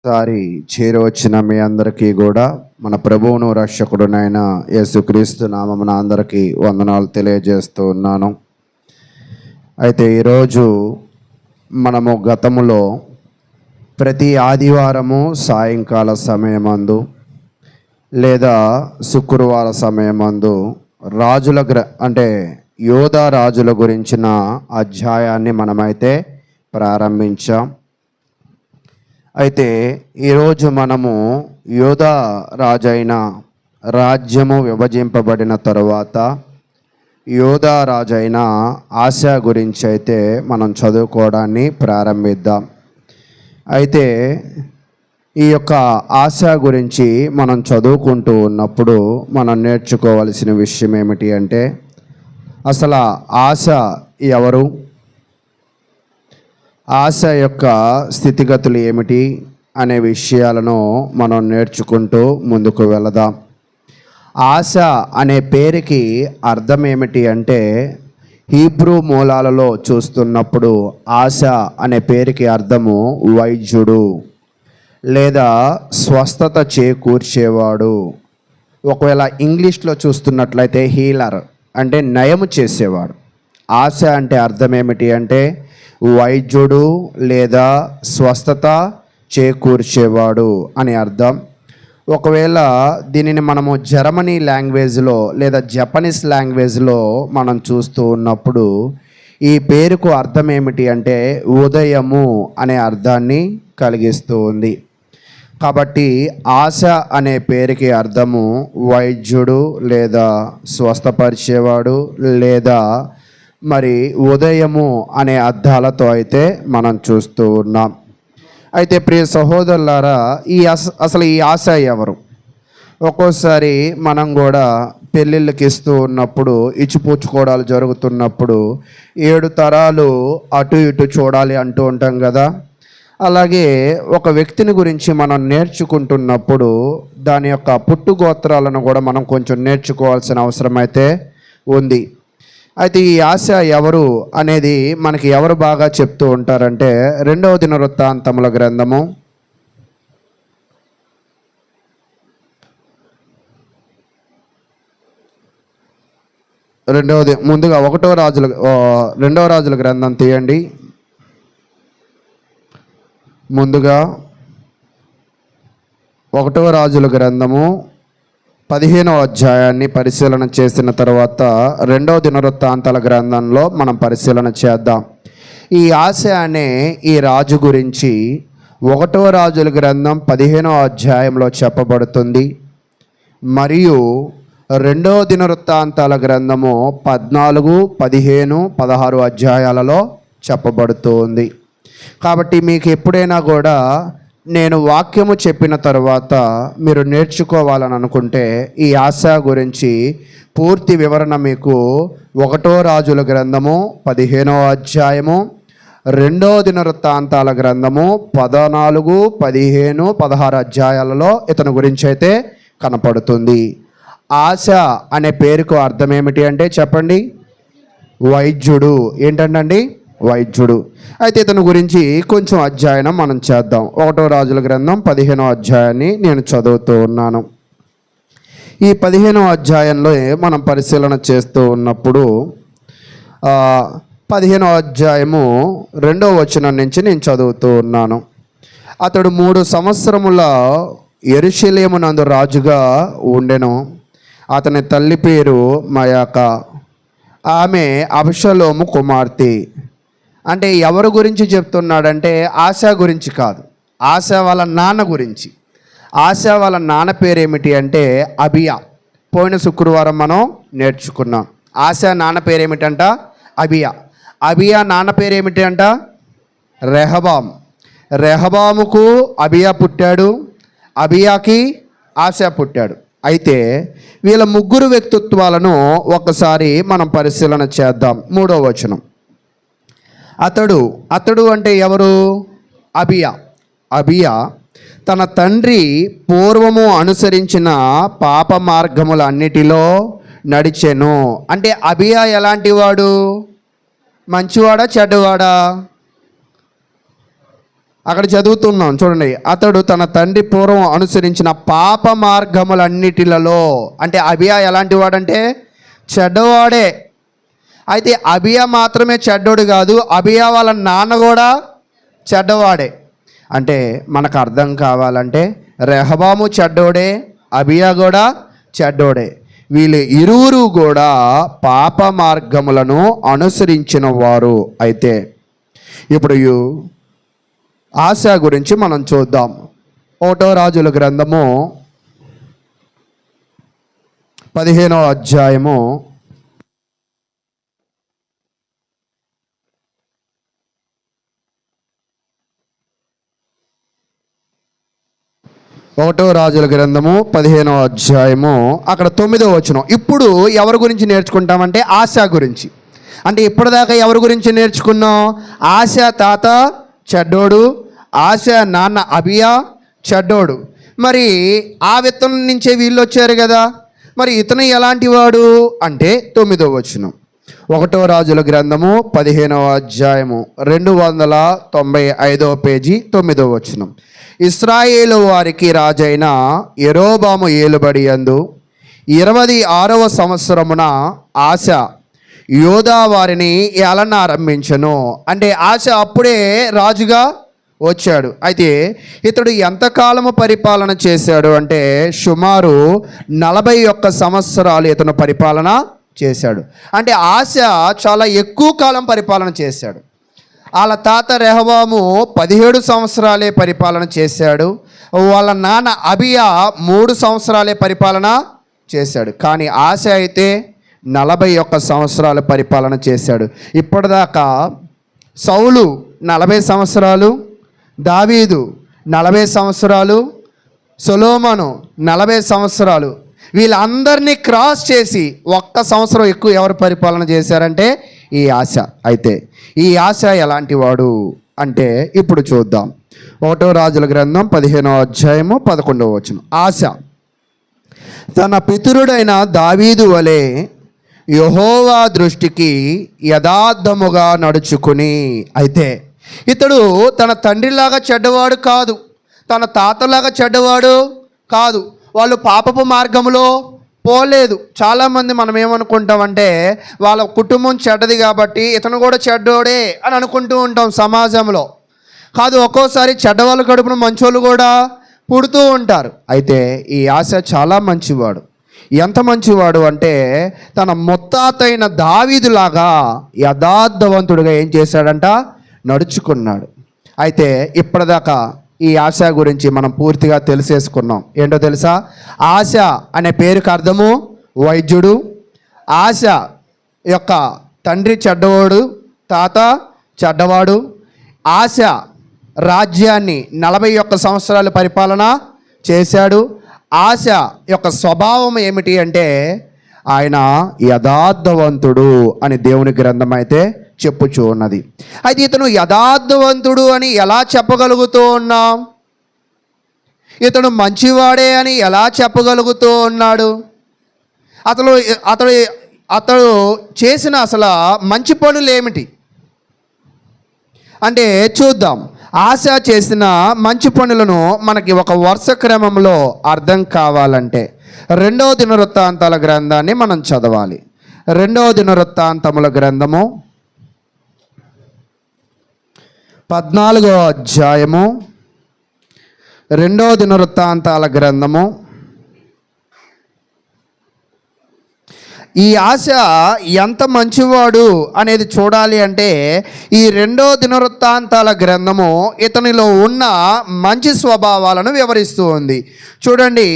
సారి చేరవచ్చిన మీ అందరికీ కూడా మన ప్రభువును రక్షకుడునైన యేసుక్రీస్తు నామమున అందరికీ వందనాలు తెలియజేస్తూ ఉన్నాను. అయితే ఈరోజు మనము గతములో ప్రతి ఆదివారము సాయంకాల సమయమందు లేదా శుక్రవార సమయమందు రాజుల యోధా రాజుల గురించిన అధ్యాయాన్ని మనమైతే ప్రారంభించాం. అయితే ఈరోజు మనము యోధా రాజైన రాజ్యము విభజింపబడిన తరువాత యోధా రాజైన ఆశా గురించి అయితే మనం చదువుకోవడాన్ని ప్రారంభిద్దాం. అయితే ఈ యొక్క ఆశా గురించి మనం చదువుకుంటూ ఉన్నప్పుడు మనం నేర్చుకోవాల్సిన విషయం ఏమిటి అంటే, అసలు ఆశ ఎవరు, ఆశ యొక్క స్థితిగతులు ఏమిటి అనే విషయాలను మనం నేర్చుకుంటూ ముందుకు వెళదాం. ఆశ అనే పేరుకి అర్థం ఏమిటి అంటే, హీబ్రూ మూలాలలో చూస్తున్నప్పుడు ఆశ అనే పేరుకి అర్థము వైద్యుడు లేదా స్వస్థత చేకూర్చేవాడు. ఒకవేళ ఇంగ్లీష్లో చూస్తున్నట్లయితే హీలర్ అంటే నయము చేసేవాడు. ఆశ అంటే అర్థం ఏమిటి అంటే వైద్యుడు లేదా స్వస్థత చేకూర్చేవాడు అని అర్థం. ఒకవేళ దీనిని మనము జర్మనీ లాంగ్వేజ్లో లేదా జపనీస్ లాంగ్వేజ్లో మనం చూస్తూ ఉన్నప్పుడు ఈ పేరుకు అర్థం ఏమిటి అంటే ఉదయము అనే అర్థాన్ని కలిగిస్తూ ఉంది. కాబట్టి ఆశ అనే పేరుకి అర్థము వైద్యుడు లేదా స్వస్థపరిచేవాడు లేదా మరి ఉదయము అనే అర్థాలతో అయితే మనం చూస్తూ ఉన్నాం. అయితే ప్రియ సహోదరులారా, అసలు ఈ ఆశ ఎవరు? ఒక్కోసారి మనం కూడా పెళ్ళిళ్ళకి ఇస్తూ ఉన్నప్పుడు ఇచ్చిపుచ్చుకోవడాలు జరుగుతున్నప్పుడు 7 తరాలు అటు ఇటు చూడాలి అంటూ ఉంటాం కదా. అలాగే ఒక వ్యక్తిని గురించి మనం నేర్చుకుంటున్నప్పుడు దాని యొక్క పుట్టుగోత్రాలను కూడా మనం కొంచెం నేర్చుకోవాల్సిన అవసరం అయితే ఉంది. అయితే ఈ ఆశ ఎవరు అనేది మనకి ఎవరు బాగా చెప్తూ ఉంటారంటే, 2వ దినవృత్తాంతముల గ్రంథము 2వ రాజుల గ్రంథం తీయండి. ముందుగా 1వ రాజుల గ్రంథము 15వ అధ్యాయాన్ని పరిశీలన చేసిన తర్వాత 2వ దినవృత్తాంతాల గ్రంథంలో మనం పరిశీలన చేద్దాం. ఈ ఆశ అనే ఈ రాజు గురించి 1వ రాజుల గ్రంథం 15వ అధ్యాయంలో చెప్పబడుతుంది. మరియు 2వ దినవృత్తాంతాల గ్రంథము 14, 15, 16 అధ్యాయాలలో చెప్పబడుతూ ఉంది. కాబట్టి మీకు ఎప్పుడైనా కూడా నేను వాక్యము చెప్పిన తర్వాత మీరు నేర్చుకోవాలని అనుకుంటే ఈ ఆశ గురించి పూర్తి వివరణ మీకు 1వ రాజుల గ్రంథము 15వ అధ్యాయము, 2వ దినవృత్తాంతాల గ్రంథము 14, 15, 16 అధ్యాయాలలో ఇతని గురించి అయితే కనపడుతుంది. ఆశ అనే పేరుకు అర్థం ఏమిటి అంటే చెప్పండి, వైద్యుడు. ఏంటండి? వైద్యుడు. అయితే ఇతని గురించి కొంచెం అధ్యయనం మనం చేద్దాం. 1వ రాజుల గ్రంథం 15వ అధ్యాయాన్ని నేను చదువుతూ ఉన్నాను. ఈ 15వ అధ్యాయంలో మనం పరిశీలన చేస్తూ ఉన్నప్పుడు 15వ అధ్యాయము 2వ వచనం నుంచి నేను చదువుతూ ఉన్నాను. అతడు 3 సంవత్సరముల యెరూషలేమునందు రాజుగా ఉండెను. అతని తల్లి పేరు మయాక, ఆమె అబషలోము కుమార్తె. అంటే ఎవరి గురించి చెప్తున్నాడంటే ఆశ గురించి కాదు, ఆశ వాళ్ళ నాన్న గురించి. ఆశ వాళ్ళ నాన్న పేరు ఏమిటి అంటే అబియా. పోయిన శుక్రవారం మనం నేర్చుకున్నాం. ఆశ నాన్న పేరు ఏమిటంట? అబియా. అబియా నాన్న పేరు ఏమిటి అంట? రెహబాం. రెహబాముకు అబియా పుట్టాడు, అబియాకి ఆశ పుట్టాడు. అయితే వీళ్ళ ముగ్గురు వ్యక్తిత్వాలను ఒకసారి మనం పరిశీలన చేద్దాం. 3వ వచనం. అతడు అంటే ఎవరు? అబియా. అబియా తన తండ్రి పూర్వము అనుసరించిన పాప మార్గములన్నిటిలో నడిచెను. అంటే అబియా ఎలాంటి వాడు? మంచివాడా చెడ్డవాడా? అక్కడ చదువుతున్నాం చూడండి, అతడు తన తండ్రి పూర్వం అనుసరించిన పాప మార్గములన్నిటిలలో, అంటే అబియా ఎలాంటి వాడంటే చెడ్డవాడే. అయితే అబియా మాత్రమే చెడ్డోడు కాదు, అబియా వాళ్ళ నాన్న కూడా చెడ్డవాడే. అంటే మనకు అర్థం కావాలంటే రెహబాము చెడ్డోడే, అబియా కూడా చెడ్డోడే. వీళ్ళు ఇరువురు కూడా పాప మార్గములను అనుసరించిన వారు. అయితే ఇప్పుడు ఆశ గురించి మనం చూద్దాం. 1వ రాజుల గ్రంథము 15వ అధ్యాయము 1వ రాజుల గ్రంథము 15వ అధ్యాయము అక్కడ 9వ వచనం. ఇప్పుడు ఎవరి గురించి నేర్చుకుంటామంటే ఆశ గురించి. అంటే ఇప్పటిదాకా ఎవరి గురించి నేర్చుకున్నాం? ఆశ తాత చెడ్డోడు, ఆశ నాన్న అబియా చెడ్డోడు. మరి ఆ విత్తనం నుంచే వీళ్ళు వచ్చారు కదా, మరి ఇతను ఎలాంటి వాడు అంటే 9వ వచనం. 1వ రాజుల గ్రంథము 15వ అధ్యాయము 295వ పేజీ 9వ వచనం. ఇశ్రాయేలు వారికి రాజైన యెరోబాము ఏలుబడి యందు 26వ సంవత్సరమున ఆశ యోధా వారిని ఏలన ఆరంభించెను. అంటే ఆశ అప్పుడే రాజుగా వచ్చాడు. అయితే ఇతడు ఎంతకాలము పరిపాలన చేశాడు అంటే సుమారు 41 సంవత్సరాలు ఇతను పరిపాలన చేశాడు. అంటే ఆశ చాలా ఎక్కువ కాలం పరిపాలన చేశాడు. వాళ్ళ తాత రెహబాము 17 సంవత్సరాలే పరిపాలన చేశాడు. వాళ్ళ నాన్న అబియా 3 సంవత్సరాలే పరిపాలన చేశాడు. కానీ ఆశ అయితే 41 సంవత్సరాలు పరిపాలన చేశాడు. ఇప్పటిదాకా సౌలు 40 సంవత్సరాలు, దావీదు 40 సంవత్సరాలు, సొలొమోను 40 సంవత్సరాలు, వీళ్ళందరినీ క్రాస్ చేసి 1 సంవత్సరం ఎక్కువ ఎవరు పరిపాలన చేశారంటే ఈ ఆశ. అయితే ఈ ఆశ ఎలాంటి వాడు అంటే ఇప్పుడు చూద్దాం. 1వ రాజుల గ్రంథం 15వ అధ్యాయము 11వ వచనం. ఆశ తన పితరుడైన దావీదు వలె యెహోవా దృష్టికి యథార్థముగా నడుచుకుని. అయితే ఇతడు తన తండ్రిలాగా చెడ్డవాడు కాదు, తన తాతలాగా చెడ్డవాడు కాదు. వాళ్ళు పాపపు మార్గంలో పోలేదు. చాలామంది మనం ఏమనుకుంటామంటే వాళ్ళ కుటుంబం చెడ్డది కాబట్టి ఇతను కూడా చెడ్డోడే అని అనుకుంటూ ఉంటాం సమాజంలో. కాదు, ఒక్కోసారి చెడ్డవాళ్ళు కడుపున మంచోళ్ళు కూడా పుడుతూ ఉంటారు. అయితే ఈ ఆశ చాలా మంచివాడు. ఎంత మంచివాడు అంటే తన ముత్తాతైన దావీదులాగా యథార్థవంతుడిగా ఏం చేశాడంట, నడుచుకున్నాడు. అయితే ఇప్పటిదాకా ఈ ఆశ గురించి మనం పూర్తిగా తెలిసేసుకున్నాం. ఏంటో తెలుసా? ఆశ అనే పేరుకి అర్థము వైద్యుడు. ఆశ యొక్క తండ్రి చెడ్డవాడు, తాత చెడ్డవాడు. ఆశ రాజ్యాన్ని 41 సంవత్సరాలు పరిపాలన చేశాడు. ఆశ యొక్క స్వభావం ఏమిటి అంటే ఆయన యథార్థవంతుడు అని దేవుని గ్రంథం అయితే చెప్పుచూ ఉన్నది. అయితే ఇతను యథార్థవంతుడు అని ఎలా చెప్పగలుగుతూ ఉన్నాం? ఇతను మంచివాడే అని ఎలా చెప్పగలుగుతూ ఉన్నాడు? అతడు అతడు అతడు చేసిన అసలు మంచి పనులు ఏమిటి అంటే చూద్దాం. ఆశ చేసిన మంచి పనులను మనకి ఒక వరుస క్రమంలో అర్థం కావాలంటే 2వ దినవృత్తాంతాల గ్రంథాన్ని మనం చదవాలి. 2వ దినవృత్తాంతముల గ్రంథము 14వ అధ్యాయము 2వ దినవృత్తాంతాల గ్రంథము. ఈ ఆశ ఎంత మంచివాడు అనేది చూడాలి అంటే ఈ 2వ దినవృత్తాంతాల గ్రంథము ఇతనిలో ఉన్న మంచి స్వభావాలను వివరిస్తూ ఉంది. చూడండి,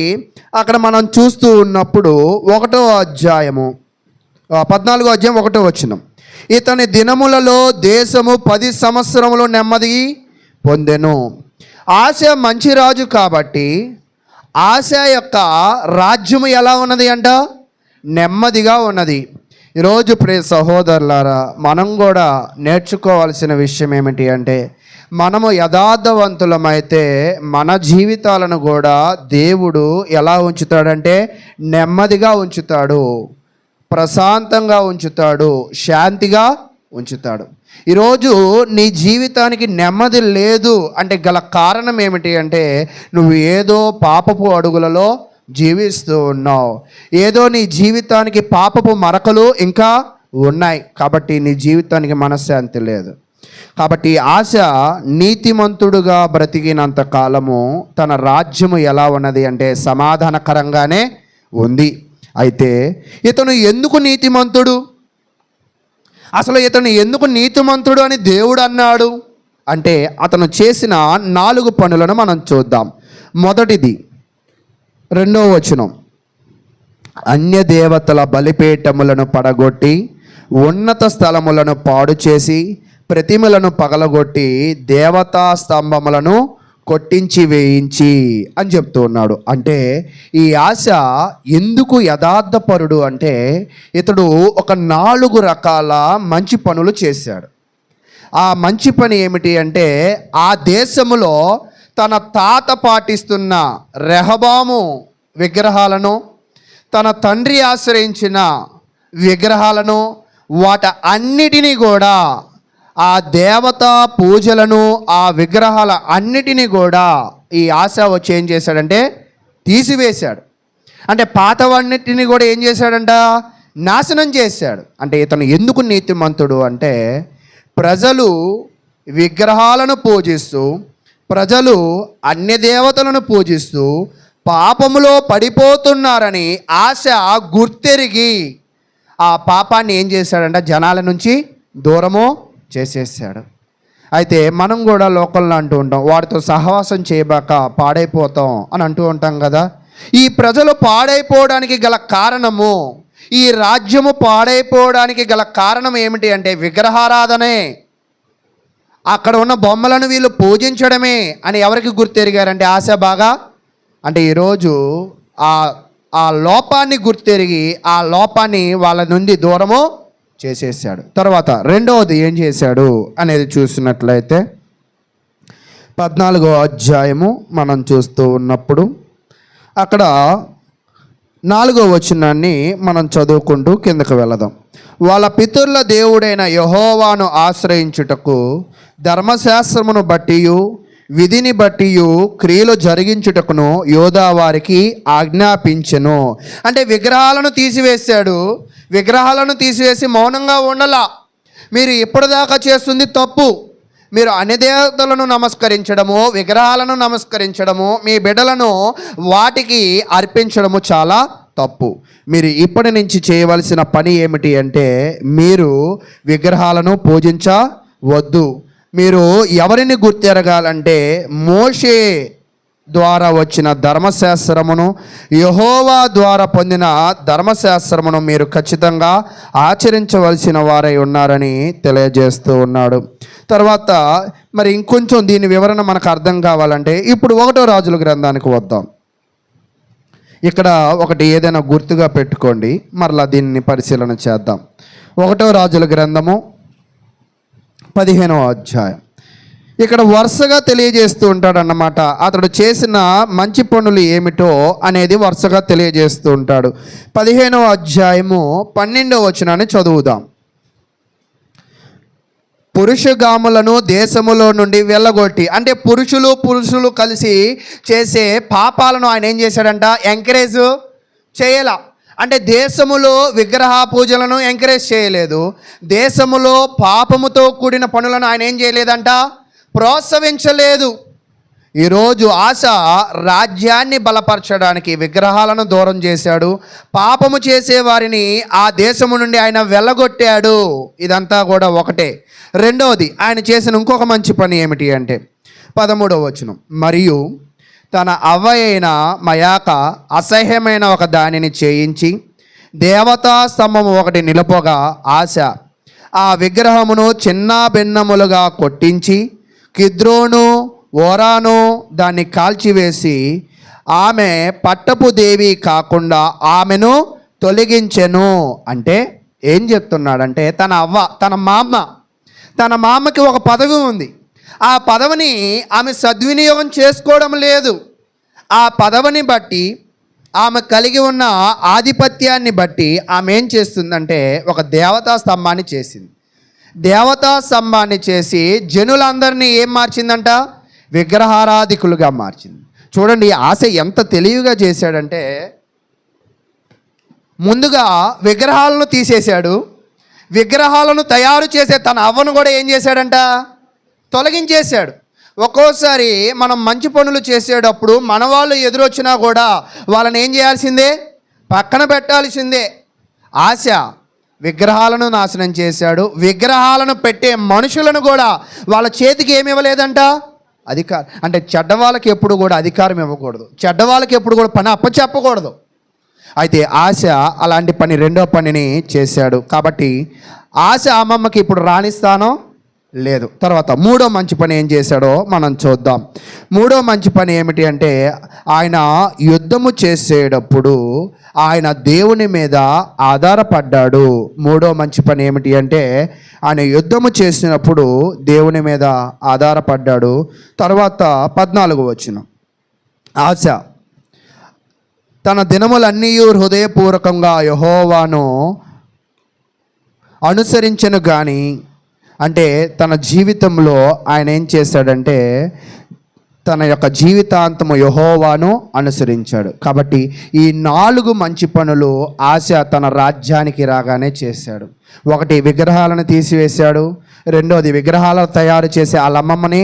అక్కడ మనం చూస్తూ ఉన్నప్పుడు 1వ అధ్యాయము 14వ అధ్యాయం 1వ వచనం. ఇతని దినములలో దేశము 10 సంవత్సరములు నెమ్మది పొందెను. ఆశ మంచి రాజు కాబట్టి ఆశ యొక్క రాజ్యము ఎలా ఉన్నది అంట, నెమ్మదిగా ఉన్నది. ఈరోజు ప్రియ సహోదరులారా, మనం కూడా నేర్చుకోవాల్సిన విషయం ఏమిటి అంటే మనము యథార్థవంతులమైతే మన జీవితాలను కూడా దేవుడు ఎలా ఉంచుతాడంటే నెమ్మదిగా ఉంచుతాడు, ప్రశాంతంగా ఉంచుతాడు, శాంతిగా ఉంచుతాడు. ఈరోజు నీ జీవితానికి నెమ్మది లేదు అంటే గల కారణం ఏమిటి అంటే నువ్వు ఏదో పాపపు అడుగులలో జీవిస్తూ ఉన్నావు. ఏదో నీ జీవితానికి పాపపు మరకలు ఇంకా ఉన్నాయి కాబట్టి నీ జీవితానికి మనశ్శాంతి లేదు. కాబట్టి ఆశ నీతిమంతుడుగా బ్రతికినంత కాలము తన రాజ్యము ఎలా ఉన్నది అంటే సమాధానకరంగానే ఉంది. అయితే ఇతను ఎందుకు నీతిమంతుడు, అసలు ఇతను ఎందుకు నీతిమంతుడు అని దేవుడు అన్నాడు అంటే అతను చేసిన 4 పనులను మనం చూద్దాం. మొదటిది 2వ వచనం, అన్య దేవతల బలిపీఠములను పడగొట్టి ఉన్నత స్థలములను పాడు చేసి ప్రతిమలను పగలగొట్టి దేవతా స్తంభములను కొట్టించి వేయించి అని చెప్తూ ఉన్నాడు. అంటే ఈ ఆశ ఎందుకు యథార్థపరుడు అంటే ఇతడు ఒక 4 రకాల మంచి పనులు చేశాడు. ఆ మంచి పని ఏమిటి అంటే ఆ దేశములో తన తాత పాటిస్తున్న రెహబాము విగ్రహాలను, తన తండ్రి ఆశ్రయించిన విగ్రహాలను, వాటి అన్నిటినీ కూడా ఆ దేవతా పూజలను, ఆ విగ్రహాల అన్నిటినీ కూడా ఈ ఆశ వచ్చి ఏం చేశాడంటే తీసివేశాడు. అంటే పాతవన్నిటిని కూడా ఏం చేశాడంట, నాశనం చేశాడు. అంటే ఇతను ఎందుకు నీతిమంతుడు అంటే ప్రజలు విగ్రహాలను పూజిస్తూ, ప్రజలు అన్య దేవతలను పూజిస్తూ పాపములో పడిపోతున్నారని ఆశ గుర్తెరిగి ఆ పాపాన్ని ఏం చేశాడంట, జనాల నుంచి దూరము చేసేసాడు. అయితే మనం కూడా లోకల్లో అంటూ ఉంటాం, వాడితో సహవాసం చేయబాక పాడైపోతాం అని అంటూ ఉంటాం కదా. ఈ ప్రజలు పాడైపోవడానికి గల కారణము, ఈ రాజ్యము పాడైపోవడానికి గల కారణం ఏమిటి అంటే విగ్రహారాధనే. అక్కడ ఉన్న బొమ్మలను వీళ్ళు పూజించడమే అని ఎవరికి గుర్తెరిగారంటే ఆశ బాగా. అంటే ఈరోజు ఆ లోపాన్ని గుర్తెరిగి ఆ లోపాన్ని వాళ్ళ నుండి దూరము చేసేసాడు. తర్వాత 2వది ఏం చేశాడు అనేది చూసినట్లయితే 14వ అధ్యాయము మనం చూస్తూ ఉన్నప్పుడు అక్కడ 4వ వచనాన్ని మనం చదువుకుంటూ కిందకు వెళదాం. వాళ్ళ పితరుల దేవుడైన యెహోవాను ఆశ్రయించుటకు ధర్మశాస్త్రమును బట్టియు విధిని బట్టియు క్రియలు జరిగించుటకును యోధా వారికి ఆజ్ఞాపించెను. అంటే విగ్రహాలను తీసివేశాడు. విగ్రహాలను తీసివేసి మౌనంగా ఉండలా. మీరు ఇప్పటిదాకా చేస్తుంది తప్పు. మీరు అన్యదేవతలను నమస్కరించడము, విగ్రహాలను నమస్కరించడము, మీ బిడ్డలను వాటికి అర్పించడము చాలా తప్పు. మీరు ఇప్పటి నుంచి చేయవలసిన పని ఏమిటి అంటే మీరు విగ్రహాలను పూజించవద్దు. మీరు ఎవరిని గుర్తెరగాలంటే మోషే ద్వారా వచ్చిన ధర్మశాస్త్రమును, యెహోవా ద్వారా పొందిన ధర్మశాస్త్రమును మీరు ఖచ్చితంగా ఆచరించవలసిన వారై ఉన్నారని తెలియజేస్తూ ఉన్నాడు. తర్వాత మరి ఇంకొంచెం దీని వివరణ మనకు అర్థం కావాలంటే ఇప్పుడు 1వ రాజుల గ్రంథానికి వద్దాం. ఇక్కడ ఒకటి ఏదైనా గుర్తుగా పెట్టుకోండి, మరలా దీన్ని పరిశీలన చేద్దాం. 1వ రాజుల గ్రంథము 15వ అధ్యాయం. ఇక్కడ వరుసగా తెలియజేస్తూ ఉంటాడు అన్నమాట. అతడు చేసిన మంచి పనులు ఏమిటో అనేది వరుసగా తెలియజేస్తూ ఉంటాడు. 15వ అధ్యాయము 12వ వచనాన్ని చదువుదాం. పురుషగాములను దేశములో నుండి వెళ్ళగొట్టి, అంటే పురుషులు కలిసి చేసే పాపాలను ఆయన ఏం చేశాడంట, ఎంకరేజ్ చేయాల. అంటే దేశములో విగ్రహ పూజలను ఎంకరేజ్ చేయలేదు. దేశములో పాపముతో కూడిన పనులను ఆయన ఏం చేయలేదంట, ప్రోత్సహించలేదు. ఈరోజు ఆశ రాజ్యాన్ని బలపరచడానికి విగ్రహాలను దూరం చేశాడు. పాపము చేసే వారిని ఆ దేశము నుండి ఆయన వెళ్ళగొట్టాడు. ఇదంతా కూడా ఒకటే. 2వది ఆయన చేసిన ఇంకొక మంచి పని ఏమిటి అంటే 13వ వచనం, మరియు తన అవ్వ అయిన మయాక అసహ్యమైన ఒక దానిని చేయించి దేవతా స్తంభము ఒకటి నిలుపగా ఆశ ఆ విగ్రహమును చిన్న భిన్నములుగా కొట్టించి కిద్రోను ఓరాను దాన్ని కాల్చివేసి ఆమె పట్టపు దేవి కాకుండా ఆమెను తొలగించెను. అంటే ఏం చెప్తున్నాడంటే తన మామకి ఒక పదవి ఉంది. ఆ పదవిని ఆమె సద్వినియోగం చేసుకోవడం లేదు. ఆ పదవిని బట్టి, ఆమె కలిగి ఉన్న ఆధిపత్యాన్ని బట్టి ఆమె ఏం చేస్తుందంటే ఒక దేవతా స్తంభాన్ని చేసింది. దేవతా స్తంభాన్ని చేసి జనులందరినీ ఏం మార్చిందంట? విగ్రహారాధికులుగా మార్చింది. చూడండి ఈ ఆశ ఎంత తెలివిగా చేశాడంటే, ముందుగా విగ్రహాలను తీసేశాడు. విగ్రహాలను తయారు చేసే తన అవ్వను కూడా ఏం చేశాడంట? తొలగించేశాడు. ఒక్కోసారి మనం మంచి పనులు చేసేటప్పుడు మన వాళ్ళు ఎదురొచ్చినా కూడా వాళ్ళని ఏం చేయాల్సిందే? పక్కన పెట్టాల్సిందే. ఆశ విగ్రహాలను నాశనం చేశాడు. విగ్రహాలను పెట్టే మనుషులను కూడా వాళ్ళ చేతికి ఏమి ఇవ్వలేదంట? అధికారం. అంటే చెడ్డవాళ్ళకి ఎప్పుడు కూడా అధికారం ఇవ్వకూడదు, చెడ్డవాళ్ళకి ఎప్పుడు కూడా పని అప్పచెప్పకూడదు. అయితే ఆశ అలాంటి పని, రెండో పనిని చేశాడు. కాబట్టి ఆశ అమ్మమ్మకి ఇప్పుడు రాణిస్తానో లేదు. తర్వాత మూడో మంచి పని ఏం చేశాడో మనం చూద్దాం. మూడో మంచి పని ఏమిటి అంటే, ఆయన యుద్ధము చేసేటప్పుడు ఆయన దేవుని మీద ఆధారపడ్డాడు. మూడో మంచి పని ఏమిటి అంటే, ఆయన యుద్ధము చేసినప్పుడు దేవుని మీద ఆధారపడ్డాడు. తర్వాత 14వ వచనం, ఆశ తన దినములన్నీ హృదయపూర్వకంగా యెహోవాను అనుసరించను కానీ, అంటే తన జీవితంలో ఆయన ఏం చేశాడంటే తన యొక్క జీవితాంతము యెహోవాను అనుసరించాడు. కాబట్టి ఈ 4 మంచి పనులు ఆశ తన రాజ్యానికి రాగానే చేశాడు. ఒకటి, విగ్రహాలను తీసివేశాడు. రెండోది, విగ్రహాలను తయారు చేసే వాళ్ళమ్మమ్మని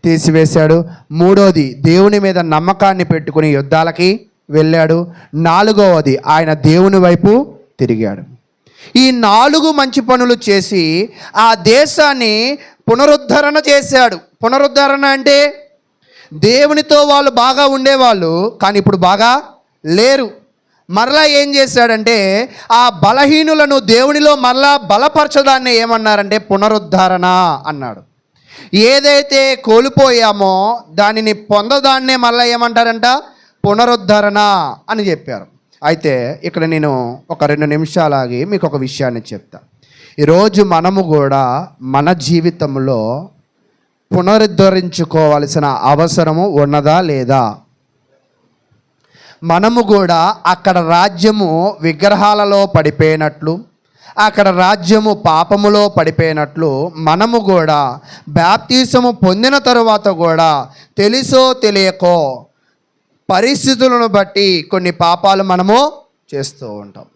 తీసివేశాడు. మూడోది, దేవుని మీద నమ్మకాన్ని పెట్టుకుని యుద్ధాలకి వెళ్ళాడు. 4వది, ఆయన దేవుని వైపు తిరిగాడు. ఈ 4 మంచి పనులు చేసి ఆ దేశాన్ని పునరుద్ధరణ చేశాడు. పునరుద్ధరణ అంటే దేవునితో వాళ్ళు బాగా ఉండేవాళ్ళు, కానీ ఇప్పుడు బాగా లేరు. మరలా ఏం చేశాడంటే ఆ బలహీనులను దేవునిలో మరలా బలపరచడాన్ని ఏమన్నారంటే పునరుద్ధరణ అన్నాడు. ఏదైతే కోల్పోయామో దానిని పొందదాన్నే మరలా ఏమంటారంట? పునరుద్ధరణ అని చెప్పారు. అయితే ఇక్కడ నేను ఒక 2 నిమిషాలు ఆగి మీకు ఒక విషయాన్ని చెప్తా. ఈరోజు మనము కూడా మన జీవితంలో పునరుద్ధరించుకోవాల్సిన అవసరము ఉన్నదా లేదా? మనము కూడా అక్కడ రాజ్యము విగ్రహాలలో పడిపోయినట్లు, అక్కడ రాజ్యము పాపములో పడిపోయినట్లు, మనము కూడా బాప్తిసము పొందిన తరువాత కూడా తెలుసో తెలియకో పరిస్థితులను బట్టి కొన్ని పాపాలు మనము చేస్తూ ఉంటాం.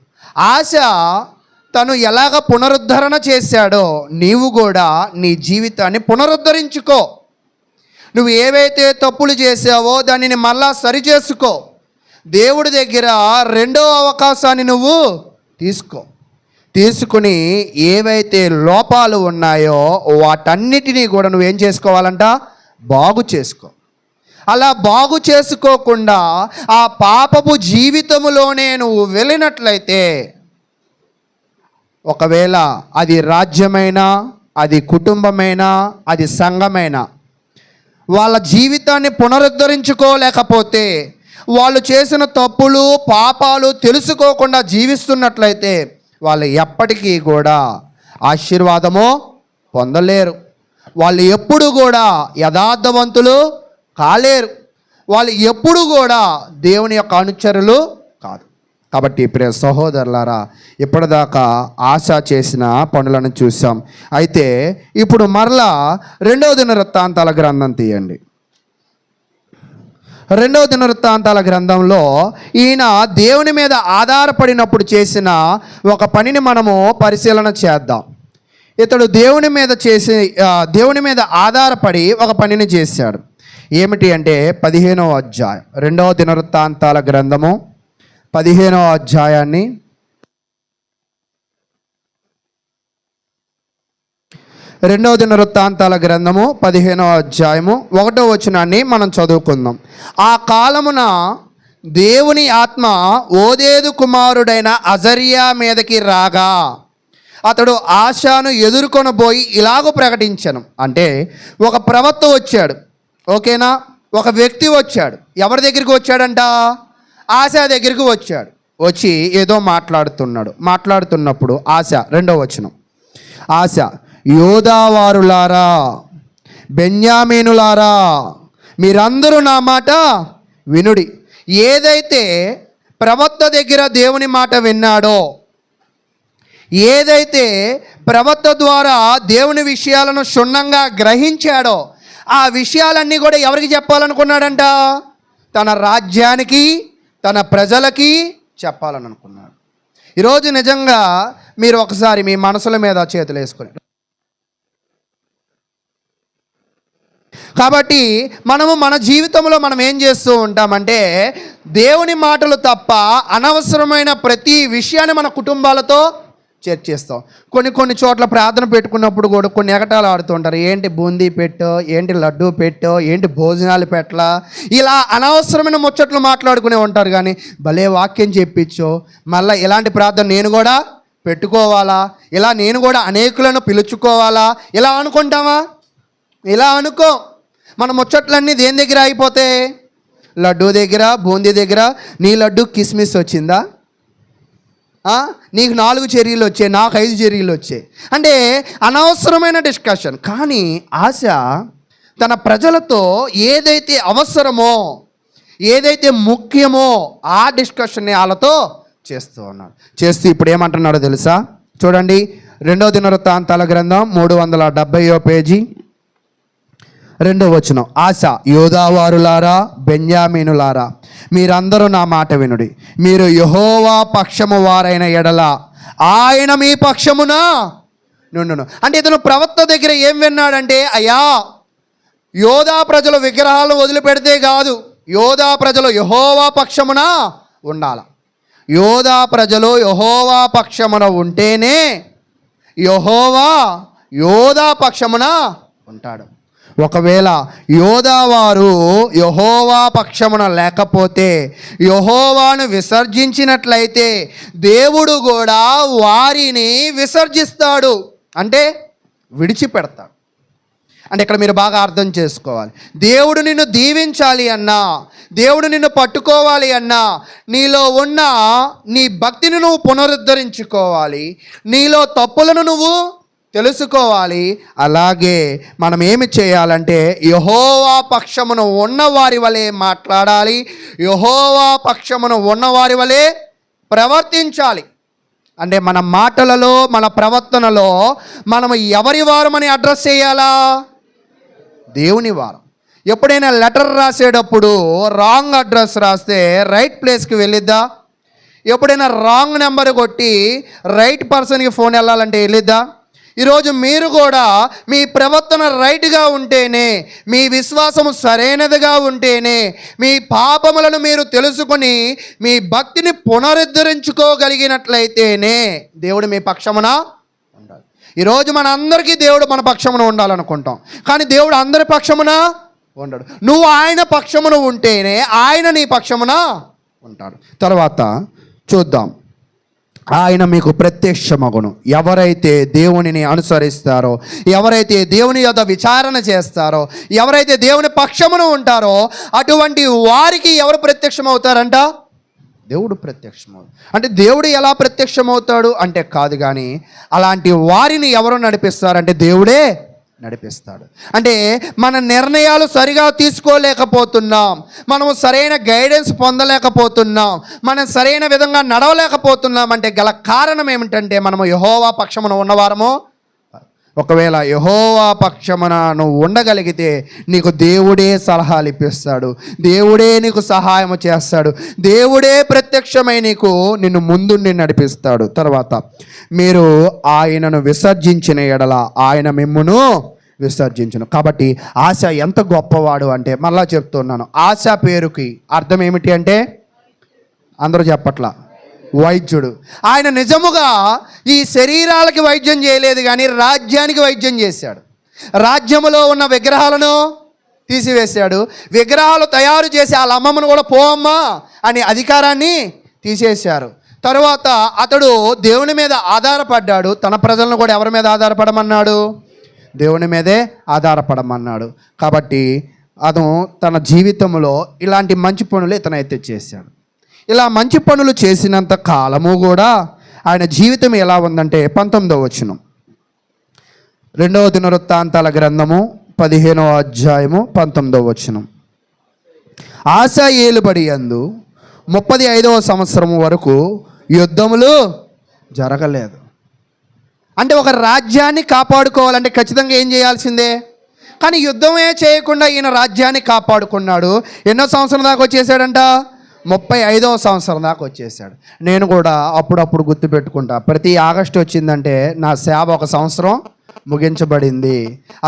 ఆశ తను ఎలాగ పునరుద్ధరణ చేశాడో నీవు కూడా నీ జీవితాన్ని పునరుద్ధరించుకో. నువ్వు ఏవైతే తప్పులు చేసావో దానిని మళ్ళా సరిచేసుకో. దేవుడి దగ్గర 2వ అవకాశాన్ని నువ్వు తీసుకుని ఏవైతే లోపాలు ఉన్నాయో వాటన్నిటినీ కూడా నువ్వేం చేసుకోవాలంట? బాగు చేసుకో. అలా బాగు చేసుకోకుండా ఆ పాపపు జీవితములోనే నువ్వు వెళ్ళినట్లయితే, ఒకవేళ అది రాజ్యమైనా, అది కుటుంబమైనా, అది సంఘమైనా, వాళ్ళ జీవితాన్ని పునరుద్ధరించుకోలేకపోతే, వాళ్ళు చేసిన తప్పులు పాపాలు తెలుసుకోకుండా జీవిస్తున్నట్లయితే వాళ్ళు ఎప్పటికీ కూడా ఆశీర్వాదము పొందలేరు. వాళ్ళు ఎప్పుడు కూడా యథార్థవంతులు కాలేరు. వాళ్ళు ఎప్పుడు కూడా దేవుని యొక్క అనుచరులు కాదు. కాబట్టి ప్రియ సహోదరులారా, ఇప్పటిదాకా ఆశ చేసిన పనులను చూసాం. అయితే ఇప్పుడు మరలా 2వ దినవృత్తాంతాల గ్రంథం తీయండి. 2వ దినవృత్తాంతాల గ్రంథంలో ఈయన దేవుని మీద ఆధారపడినప్పుడు చేసిన ఒక పనిని మనము పరిశీలన చేద్దాం. ఇతడు దేవుని మీద ఆధారపడి ఒక పనిని చేశాడు. ఏమిటి అంటే 15వ అధ్యాయం, 2వ దినవృత్తాంతాల గ్రంథము 15వ అధ్యాయాన్ని 2వ దినవృత్తాంతాల గ్రంథము 15వ అధ్యాయము 1వ వచనాన్ని మనం చదువుకుందాం. ఆ కాలమున దేవుని ఆత్మ ఓదేదు కుమారుడైన అజర్యా మీదకి రాగా అతడు ఆశాను ఎదుర్కొనబోయి ఇలాగూ ప్రకటించను. అంటే ఒక ప్రవక్త వచ్చాడు, ఓకేనా? ఒక వ్యక్తి వచ్చాడు. ఎవరి దగ్గరికి వచ్చాడంట? ఆశ దగ్గరికి వచ్చాడు. వచ్చి ఏదో మాట్లాడుతున్నప్పుడు ఆశ, 2వ వచనం, ఆశ, యోధావారులారా, బెన్యామీనులారా, మీరందరూ నా మాట వినుడి. ఏదైతే ప్రవక్త దగ్గర దేవుని మాట విన్నాడో, ఏదైతే ప్రవక్త ద్వారా దేవుని విషయాలను క్షుణ్ణంగా గ్రహించాడో ఆ విషయాలన్నీ కూడా ఎవరికి చెప్పాలనుకున్నాడంట? తన రాజ్యానికి, తన ప్రజలకి చెప్పాలని అనుకున్నాడు. ఈరోజు నిజంగా మీరు ఒకసారి మీ మనసుల మీద చేతులు వేసుకొని, కాబట్టి మనము మన జీవితంలో మనం ఏం చేస్తూ ఉంటామంటే దేవుని మాటలు తప్ప అనవసరమైన ప్రతి విషయాన్ని మన కుటుంబాలతో చర్చిస్తాం. కొన్ని చోట్ల ప్రార్థన పెట్టుకున్నప్పుడు కూడా కొన్ని ఎగటాలు ఆడుతూ ఉంటారు. ఏంటి బూందీ పెట్టో, ఏంటి లడ్డూ పెట్టో, ఏంటి భోజనాలు పెట్టలా, ఇలా అనవసరమైన ముచ్చట్లు మాట్లాడుకునే ఉంటారు. కానీ భలే వాక్యం చెప్పించో, మళ్ళీ ఇలాంటి ప్రార్థన నేను కూడా పెట్టుకోవాలా, ఇలా నేను కూడా అనేకులను పిలుచుకోవాలా, ఇలా అనుకుంటామా? ఇలా అనుకో. మన ముచ్చట్లన్నీ దేని దగ్గర అయిపోతాయి? లడ్డూ దగ్గర, బూందీ దగ్గర. నీ లడ్డు కిస్మిస్ వచ్చిందా? నీకు 4 చెర్రీలు వచ్చాయి, నాకు 5 చెర్రీలు వచ్చాయి. అంటే అనవసరమైన డిస్కషన్. కానీ ఆశ తన ప్రజలతో ఏదైతే అవసరమో, ఏదైతే ముఖ్యమో ఆ డిస్కషన్ని వాళ్ళతో చేస్తూ ఉన్నాడు. చేస్తూ ఇప్పుడు ఏమంటున్నాడో తెలుసా? చూడండి, 2వ దినవృత్తాంతాల గ్రంథం 370వ పేజీ 2వ వచనం. ఆశ, యోధావారులారా, బెన్యామీనులారా, మీరందరూ నా మాట వినుడి. మీరు యెహోవా పక్షము వారైన ఎడల ఆయన మీ పక్షమున నుండును. అంటే ఇతను ప్రవక్త దగ్గర ఏం విన్నాడంటే, అయ్యా యోధా ప్రజలు విగ్రహాలను వదిలిపెడితే కాదు, యోధా ప్రజలు యెహోవా పక్షమున ఉండాల. యోధా ప్రజలు యెహోవా పక్షమున ఉంటేనే యెహోవా యోధా పక్షమున ఉంటాడు. ఒకవేళ యోధావారు యెహోవా పక్షమున లేకపోతే, యెహోవాను విసర్జించినట్లయితే దేవుడు కూడా వారిని విసర్జిస్తాడు, అంటే విడిచిపెడతాడు. అంటే ఇక్కడ మీరు బాగా అర్థం చేసుకోవాలి. దేవుడు నిన్ను దీవించాలి అన్నా, దేవుడు నిన్ను పట్టుకోవాలి అన్నా, నీలో ఉన్న నీ భక్తిని నువ్వు పునరుద్ధరించుకోవాలి, నీలో తప్పులను నువ్వు తెలుసుకోవాలి. అలాగే మనం ఏమి చేయాలంటే యెహోవా పక్షమున ఉన్నవారి వలె మాట్లాడాలి, యెహోవా పక్షమున ఉన్నవారి వలె ప్రవర్తించాలి. అంటే మన మాటలలో, మన ప్రవర్తనలో మనము ఎవరి వారమని అడ్రస్ చేయాలా? దేవుని వారం. ఎప్పుడైనా లెటర్ రాసేటప్పుడు రాంగ్ అడ్రస్ రాస్తే రైట్ ప్లేస్కి వెళ్ళిద్దా? ఎప్పుడైనా రాంగ్ నెంబర్ కొట్టి రైట్ పర్సన్కి ఫోన్ వెళ్ళాలంటే వెళ్ళిద్దా? ఈరోజు మీరు కూడా మీ ప్రవర్తన రైట్గా ఉంటేనే, మీ విశ్వాసము సరైనదిగా ఉంటేనే, మీ పాపములను మీరు తెలుసుకొని మీ భక్తిని పునరుద్ధరించుకోగలిగినట్లయితేనే దేవుడు మీ పక్షమున ఉండాలి. ఈరోజు మన అందరికీ దేవుడు మన పక్షమున ఉండాలనుకుంటాం, కానీ దేవుడు అందరి పక్షమున ఉండడు. నువ్వు ఆయన పక్షమున ఉంటేనే ఆయన నీ పక్షమున ఉంటాడు. తర్వాత చూద్దాం, ఆయన మీకు ప్రత్యక్షమగును. ఎవరైతే దేవునిని అనుసరిస్తారో, ఎవరైతే దేవుని యొద్ద విచారణ చేస్తారో, ఎవరైతే దేవుని పక్షమును ఉంటారో అటువంటి వారికి ఎవరు ప్రత్యక్షమవుతారంట? దేవుడు ప్రత్యక్షమవుతాడు. అంటే దేవుడు ఎలా ప్రత్యక్షమవుతాడు అంటే కాదు, కానీ అలాంటి వారిని ఎవరు నడిపిస్తారంటే దేవుడే నడిపిస్తాడు. అంటే మన నిర్ణయాలు సరిగా తీసుకోలేకపోతున్నాం, మనము సరైన గైడెన్స్ పొందలేకపోతున్నాం, మనం సరైన విధంగా నడవలేకపోతున్నాం అంటే గల కారణం ఏమిటంటే మనము యెహోవా పక్షమున ఉన్నవారము. ఒకవేళ యెహోవా పక్షమున నువ్వు ఉండగలిగితే నీకు దేవుడే సలహాలు ఇప్పిస్తాడు, దేవుడే నీకు సహాయం చేస్తాడు, దేవుడే ప్రత్యక్షమై నిన్ను ముందుండి నడిపిస్తాడు. తర్వాత మీరు ఆయనను విసర్జించిన ఎడల ఆయన మిమ్మును విసర్జించును. కాబట్టి ఆశ ఎంత గొప్పవాడు అంటే, మళ్ళా చెప్తున్నాను, ఆశ పేరుకి అర్థం ఏమిటి అంటే, అందరూ చెప్పట్లా, వైద్యుడు. ఆయన నిజముగా ఈ శరీరాలకి వైద్యం చేయలేదు, కానీ రాజ్యానికి వైద్యం చేశాడు. రాజ్యములో ఉన్న విగ్రహాలను తీసివేశాడు, విగ్రహాలు తయారు చేసి వాళ్ళ అమ్మమ్మను కూడా పోమ్మా అని అధికారాన్ని తీసేశారు. తరువాత అతడు దేవుని మీద ఆధారపడ్డాడు, తన ప్రజలను కూడా ఎవరి మీద ఆధారపడమన్నాడు? దేవుని మీదే ఆధారపడమన్నాడు. కాబట్టి అతను తన జీవితంలో ఇలాంటి మంచి పనులు ఇతనైతే చేశాడు. ఇలా మంచి పనులు చేసినంత కాలము కూడా ఆయన జీవితం ఎలా ఉందంటే 19వ వచనం, 2వ దినవృత్తాంతాల గ్రంథము 15వ అధ్యాయము 19వ వచనం. ఆశ ఏలుబడి యందు 35వ సంవత్సరం వరకు యుద్ధములు జరగలేదు. అంటే ఒక రాజ్యాన్ని కాపాడుకోవాలంటే ఖచ్చితంగా ఏం చేయాల్సిందే. కానీ యుద్ధమే చేయకుండా ఈయన రాజ్యాన్ని కాపాడుకున్నాడు. ఎన్నో సంవత్సరం దాకా వచ్చేసాడంట? 35వ సంవత్సరం దాకా వచ్చేసాడు. నేను కూడా అప్పుడప్పుడు గుర్తుపెట్టుకుంటా, ప్రతి ఆగస్టు వచ్చిందంటే నా సేవ ఒక సంవత్సరం ముగించబడింది.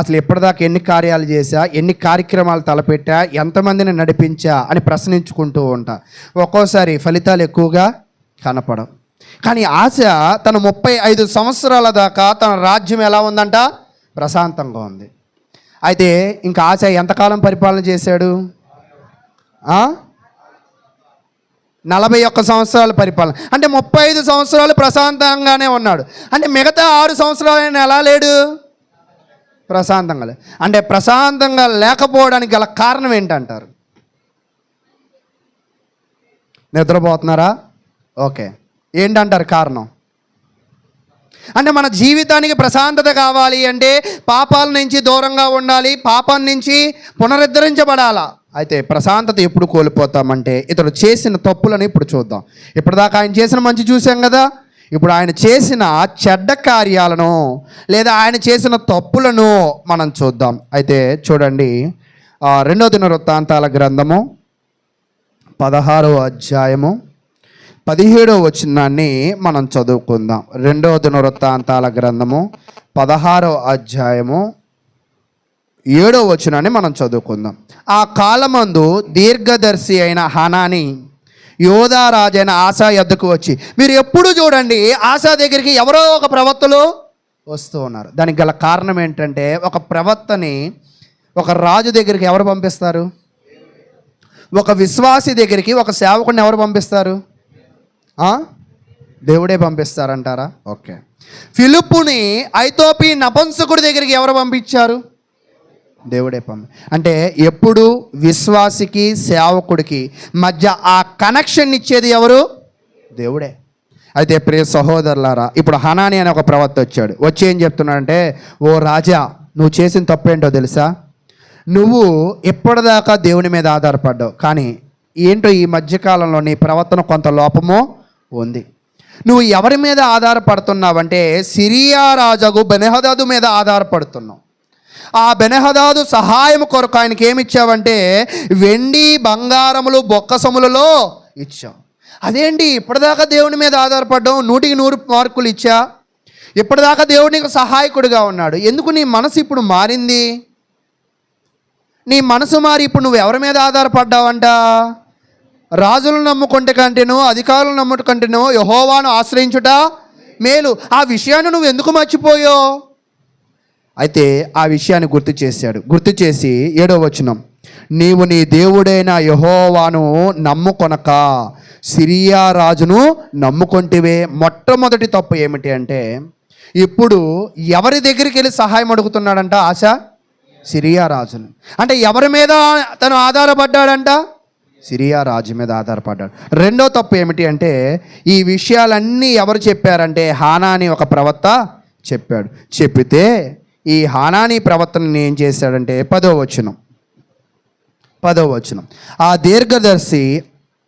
అసలు ఎప్పటిదాకా ఎన్ని కార్యాలు చేశా, ఎన్ని కార్యక్రమాలు తలపెట్టా, ఎంతమందిని నడిపించా అని ప్రశ్నించుకుంటూ ఉంటా. ఒక్కోసారి ఫలితాలు ఎక్కువగా కనపడవు. కానీ ఆశ తన 35 సంవత్సరాల దాకా తన రాజ్యం ఎలా ఉందంట? ప్రశాంతంగా ఉంది. అయితే ఇంకా ఆశ ఎంతకాలం పరిపాలన చేశాడు? 41 సంవత్సరాల పరిపాలన. అంటే 35 సంవత్సరాలు ప్రశాంతంగానే ఉన్నాడు. అంటే మిగతా 6 సంవత్సరాలు ఆయన ఎలా లేడు? ప్రశాంతంగా లేదు. అంటే ప్రశాంతంగా లేకపోవడానికి గల కారణం ఏంటంటారు? నిద్రపోతున్నారా? ఓకే, ఏంటంటారు కారణం? అంటే మన జీవితానికి ప్రశాంతత కావాలి అంటే పాపాల నుంచి దూరంగా ఉండాలి, పాపం నుంచి పునరుద్ధరించబడాలా. అయితే ప్రశాంతత ఎప్పుడు కోల్పోతామంటే ఇతడు చేసిన తప్పులను ఇప్పుడు చూద్దాం. ఇప్పటిదాకా ఆయన చేసిన మంచి చూసాం కదా, ఇప్పుడు ఆయన చేసిన చెడ్డ కార్యాలను లేదా ఆయన చేసిన తప్పులను మనం చూద్దాం. అయితే చూడండి, 2వ దినవృత్తాంతాల గ్రంథము 16వ అధ్యాయము 17వ వచనాన్ని మనం చదువుకుందాం. 2వ దినవృత్తాంతాల గ్రంథము 16వ అధ్యాయము 7వ వచనాన్ని మనం చదువుకుందాం. ఆ కాలమందు దీర్ఘదర్శి అయిన హనాని యోధా రాజైన ఆశా యొద్దకు వచ్చి, మీరు ఎప్పుడు చూడండి ఆశా దగ్గరికి ఎవరో ఒక ప్రవక్తలు వస్తూ ఉన్నారు. దానికి గల కారణం ఏంటంటే, ఒక ప్రవక్తని ఒక రాజు దగ్గరికి ఎవరు పంపిస్తారు? ఒక విశ్వాసి దగ్గరికి ఒక సేవకుడిని ఎవరు పంపిస్తారు? దేవుడే పంపిస్తారంటారా? ఓకే. ఫిలిప్పుని ఐతోపి నపుంసకుడి దగ్గరికి ఎవరు పంపించారు? దేవుడే అంటే ఎప్పుడు విశ్వాసికి సేవకుడికి మధ్య ఆ కనెక్షన్ ఇచ్చేది ఎవరు? దేవుడే. అయితే ప్రియ సహోదరులారా, ఇప్పుడు హనాని అనే ఒక ప్రవక్త వచ్చాడు. వచ్చి ఏం చెప్తున్నాడంటే, ఓ రాజా, నువ్వు చేసిన తప్పేంటో తెలుసా? నువ్వు ఎప్పటిదాకా దేవుని మీద ఆధారపడ్డావు, కానీ ఏంటో ఈ మధ్యకాలంలో నీ ప్రవర్తన కొంత లోపమో ఉంది. నువ్వు ఎవరి మీద ఆధారపడుతున్నావంటే సిరియా రాజు బెన్హదదు మీద ఆధారపడుతున్నావు. ఆ బెన్హదదు సహాయం కొరకు ఆయనకి ఏమి ఇచ్చావంటే వెండి బంగారములు బొక్కసములలో ఇచ్చావు. అదేంటి, ఇప్పటిదాకా దేవుని మీద ఆధారపడ్డావు, 100కి 100 మార్కులు ఇచ్చా, ఇప్పటిదాకా దేవునికి సహాయకుడిగా ఉన్నాడు, ఎందుకు నీ మనసు ఇప్పుడు మారింది? నీ మనసు మారి ఇప్పుడు నువ్వు ఎవరి మీద ఆధారపడ్డావంట? రాజులను నమ్ముకుంటే కంటేనో అధికారులను నమ్ముట కంటేనో యెహోవాను ఆశ్రయించుట మేలు. ఆ విషయాన్ని నువ్వు ఎందుకు మర్చిపోయావు? అయితే ఆ విషయాన్ని గుర్తు చేశాడు. గుర్తు చేసి 7వ వచనం, నీవు నీ దేవుడైన యెహోవాను నమ్ముకొనక సిరియా రాజును నమ్ముకొంటివే. మొట్టమొదటి తప్పు ఏమిటి అంటే, ఇప్పుడు ఎవరి దగ్గరికి వెళ్ళి సహాయం అడుగుతున్నాడంట ఆశ? సిరియా రాజును. అంటే ఎవరి మీద తను ఆధారపడ్డాడంట? సిరియా రాజు మీద ఆధారపడ్డాడు. రెండో తప్పు ఏమిటి అంటే, ఈ విషయాలన్నీ ఎవరు చెప్పారంటే హనాని ఒక ప్రవక్త చెప్పాడు. చెప్పితే ఈ హనాని ప్రవక్తని ఏం చేశాడంటే 10వ వచనం, ఆ దీర్ఘదర్శి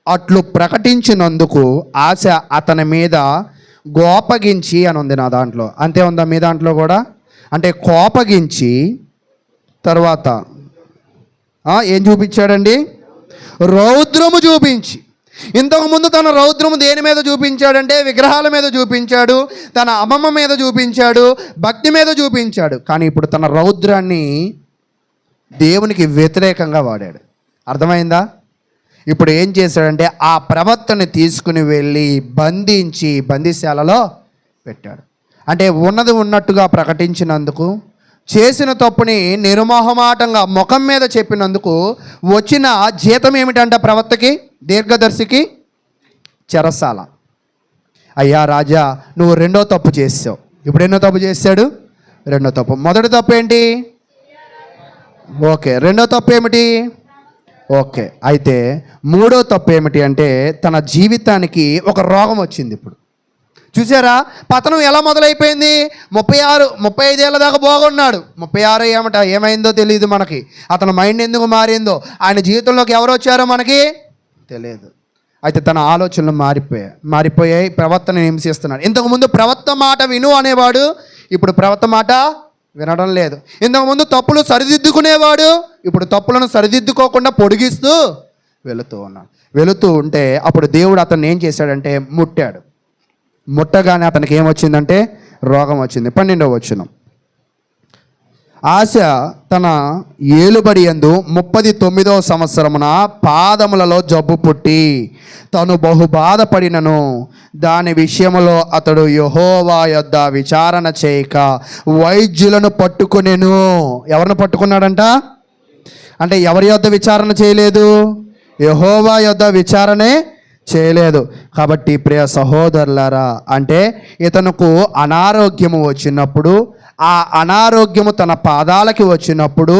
అట్లు ప్రకటించినందుకు ఆశ అతని మీద కోపగించి అని ఉంది నా దాంట్లో. అంతే ఉందా మీ దాంట్లో కూడా? అంటే కోపగించి తర్వాత ఏం చూపించాడండి? రౌద్రము చూపించి. ఇంతకుముందు తన రౌద్రము దేని మీద చూపించాడంటే విగ్రహాల మీద చూపించాడు, తన అమ్మమ్మ మీద చూపించాడు, భక్తి మీద చూపించాడు. కానీ ఇప్పుడు తన రౌద్రాన్ని దేవునికి వ్యతిరేకంగా వాడాడు. అర్థమైందా? ఇప్పుడు ఏం చేశాడంటే ఆ ప్రవక్తని తీసుకుని వెళ్ళి బంధించి బందీశాలలో పెట్టాడు. అంటే ఉన్నది ఉన్నట్టుగా ప్రకటించినందుకు, చేసిన తప్పుని నిర్మోహమాటంగా ముఖం మీద చెప్పినందుకు వచ్చిన జీతం ఏమిటంట ప్రవక్తకి, దీర్ఘదర్శికి? చెరసాల. అయ్యా రాజా, నువ్వు రెండో తప్పు చేసావు. ఇప్పుడు ఎన్నో తప్పు చేశాడు? రెండో తప్పు. మొదటి తప్పు ఏంటి? ఓకే. రెండో తప్పు ఏమిటి? ఓకే. అయితే మూడో తప్పు ఏమిటి అంటే తన జీవితానికి ఒక రోగం వచ్చింది. ఇప్పుడు చూసారా పతనం ఎలా మొదలైపోయింది? 35 ఏళ్ళ దాకా బాగున్నాడు. 36 ఏమైందో తెలియదు మనకి. అతని మైండ్ ఎందుకు మారిందో, ఆయన జీవితంలోకి ఎవరు వచ్చారో మనకి తెలియదు. అయితే తన ఆలోచనలు మారిపోయాయి. ప్రవర్తన హింసిస్తున్నాడు. ఇంతకుముందు ప్రవర్త మాట విను అనేవాడు, ఇప్పుడు ప్రవక్త మాట వినడం లేదు. ఇంతకుముందు తప్పులు సరిదిద్దుకునేవాడు, ఇప్పుడు తప్పులను సరిదిద్దుకోకుండా పొడిగిస్తూ వెళుతూ ఉంటే అప్పుడు దేవుడు అతన్ని ఏం చేశాడంటే ముట్టాడు. ముట్టగానే అతనికి ఏమొచ్చిందంటే రోగం వచ్చింది. 12వ వచనం. ఆశ తన ఏలుబడి యందు 39వ సంవత్సరమున పాదములలో జబ్బు పుట్టి తను బహు బాధపడినను దాని విషయములో అతడు యెహోవా యొద్ద విచారణ చేయక వైద్యులను పట్టుకొనెను. ఎవరిని పట్టుకున్నాడంట? అంటే ఎవరి యొద్ద విచారణ చేయలేదు? యెహోవా యొద్ద విచారణే చేయలేదు. కాబట్టి ప్రియ సహోదరులారా, అంటే ఇతనుకు అనారోగ్యము వచ్చినప్పుడు, ఆ అనారోగ్యము తన పాదాలకి వచ్చినప్పుడు